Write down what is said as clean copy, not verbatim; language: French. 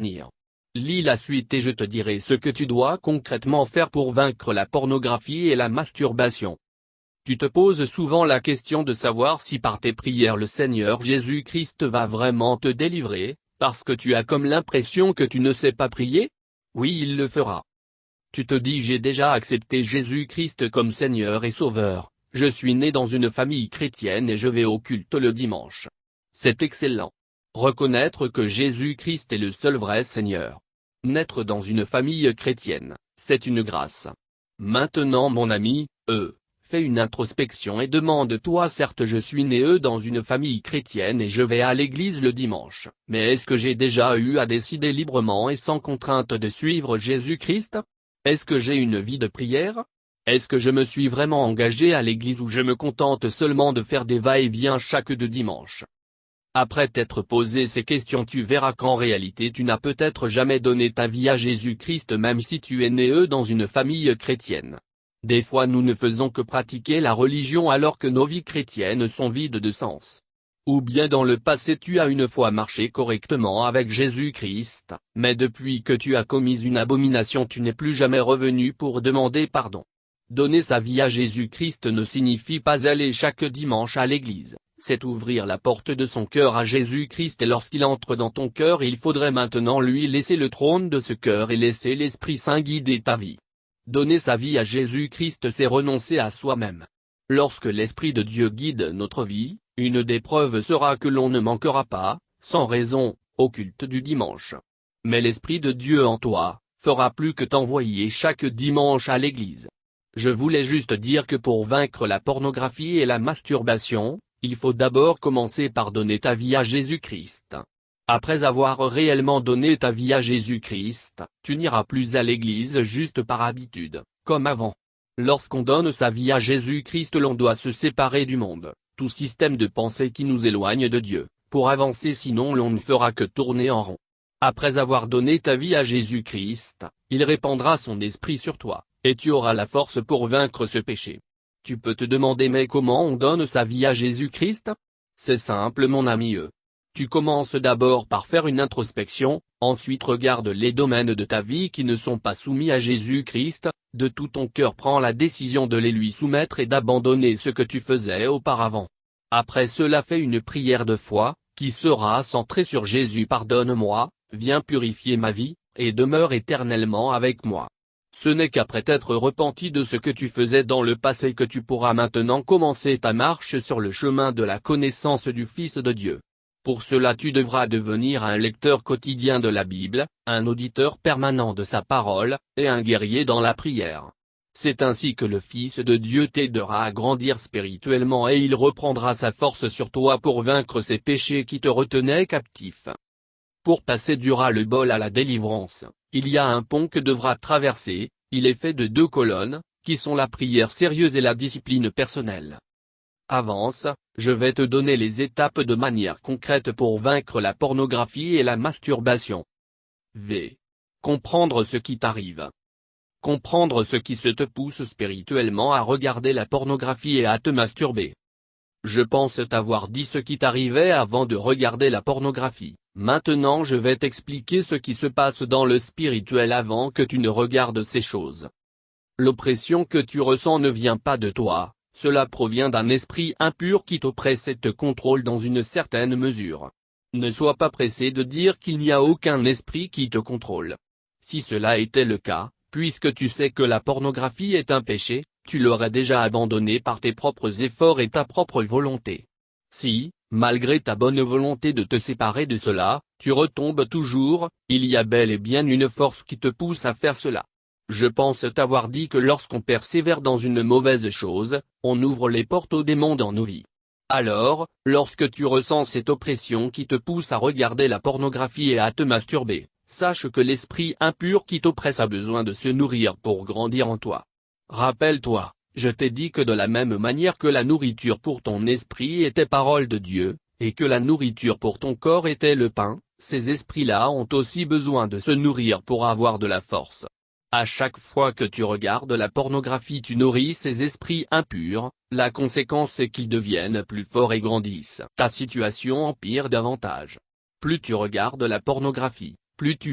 Nir. Lis la suite et je te dirai ce que tu dois concrètement faire pour vaincre la pornographie et la masturbation. Tu te poses souvent la question de savoir si par tes prières le Seigneur Jésus-Christ va vraiment te délivrer, parce que tu as comme l'impression que tu ne sais pas prier? Oui, il le fera. Tu te dis j'ai déjà accepté Jésus-Christ comme Seigneur et Sauveur, je suis né dans une famille chrétienne et je vais au culte le dimanche. C'est excellent. Reconnaître que Jésus-Christ est le seul vrai Seigneur. Naître dans une famille chrétienne, c'est une grâce. Maintenant mon ami, fais une introspection et demande-toi certes je suis né dans une famille chrétienne et je vais à l'église le dimanche, mais est-ce que j'ai déjà eu à décider librement et sans contrainte de suivre Jésus-Christ? Est-ce que j'ai une vie de prière? Est-ce que je me suis vraiment engagé à l'église ou je me contente seulement de faire des va-et-vient chaque deux dimanches? Après t'être posé ces questions tu verras qu'en réalité tu n'as peut-être jamais donné ta vie à Jésus-Christ même si tu es né dans une famille chrétienne. Des fois nous ne faisons que pratiquer la religion alors que nos vies chrétiennes sont vides de sens. Ou bien dans le passé tu as une fois marché correctement avec Jésus-Christ, mais depuis que tu as commis une abomination tu n'es plus jamais revenu pour demander pardon. Donner sa vie à Jésus-Christ ne signifie pas aller chaque dimanche à l'église. C'est ouvrir la porte de son cœur à Jésus-Christ et lorsqu'il entre dans ton cœur il faudrait maintenant lui laisser le trône de ce cœur et laisser l'Esprit Saint guider ta vie. Donner sa vie à Jésus-Christ c'est renoncer à soi-même. Lorsque l'Esprit de Dieu guide notre vie, une des preuves sera que l'on ne manquera pas, sans raison, au culte du dimanche. Mais l'Esprit de Dieu en toi, fera plus que t'envoyer chaque dimanche à l'église. Je voulais juste dire que pour vaincre la pornographie et la masturbation, il faut d'abord commencer par donner ta vie à Jésus-Christ. Après avoir réellement donné ta vie à Jésus-Christ, tu n'iras plus à l'église juste par habitude, comme avant. Lorsqu'on donne sa vie à Jésus-Christ l'on doit se séparer du monde, tout système de pensée qui nous éloigne de Dieu, pour avancer sinon l'on ne fera que tourner en rond. Après avoir donné ta vie à Jésus-Christ, il répandra son esprit sur toi, et tu auras la force pour vaincre ce péché. Tu peux te demander mais comment on donne sa vie à Jésus-Christ? C'est simple mon ami. Tu commences d'abord par faire une introspection, ensuite regarde les domaines de ta vie qui ne sont pas soumis à Jésus-Christ, de tout ton cœur prends la décision de les lui soumettre et d'abandonner ce que tu faisais auparavant. Après cela fais une prière de foi, qui sera centrée sur Jésus pardonne-moi, viens purifier ma vie, et demeure éternellement avec moi. Ce n'est qu'après t'être repenti de ce que tu faisais dans le passé que tu pourras maintenant commencer ta marche sur le chemin de la connaissance du Fils de Dieu. Pour cela tu devras devenir un lecteur quotidien de la Bible, un auditeur permanent de sa parole, et un guerrier dans la prière. C'est ainsi que le Fils de Dieu t'aidera à grandir spirituellement et il reprendra sa force sur toi pour vaincre ces péchés qui te retenaient captif. Pour passer du ras-le-bol à la délivrance, il y a un pont que devras traverser, il est fait de 2 colonnes, qui sont la prière sérieuse et la discipline personnelle. Avance, je vais te donner les étapes de manière concrète pour vaincre la pornographie et la masturbation. V. Comprendre ce qui t'arrive. Comprendre ce qui se te pousse spirituellement à regarder la pornographie et à te masturber. Je pense t'avoir dit ce qui t'arrivait avant de regarder la pornographie. Maintenant je vais t'expliquer ce qui se passe dans le spirituel avant que tu ne regardes ces choses. L'oppression que tu ressens ne vient pas de toi, cela provient d'un esprit impur qui t'oppresse et te contrôle dans une certaine mesure. Ne sois pas pressé de dire qu'il n'y a aucun esprit qui te contrôle. Si cela était le cas, puisque tu sais que la pornographie est un péché, tu l'aurais déjà abandonné par tes propres efforts et ta propre volonté. Si, malgré ta bonne volonté de te séparer de cela, tu retombes toujours, il y a bel et bien une force qui te pousse à faire cela. Je pense t'avoir dit que lorsqu'on persévère dans une mauvaise chose, on ouvre les portes au démon dans nos vies. Alors, lorsque tu ressens cette oppression qui te pousse à regarder la pornographie et à te masturber, sache que l'esprit impur qui t'oppresse a besoin de se nourrir pour grandir en toi. Rappelle-toi. Je t'ai dit que de la même manière que la nourriture pour ton esprit était parole de Dieu, et que la nourriture pour ton corps était le pain, ces esprits-là ont aussi besoin de se nourrir pour avoir de la force. À chaque fois que tu regardes la pornographie tu nourris ces esprits impurs, la conséquence est qu'ils deviennent plus forts et grandissent. Ta situation empire davantage. Plus tu regardes la pornographie, plus tu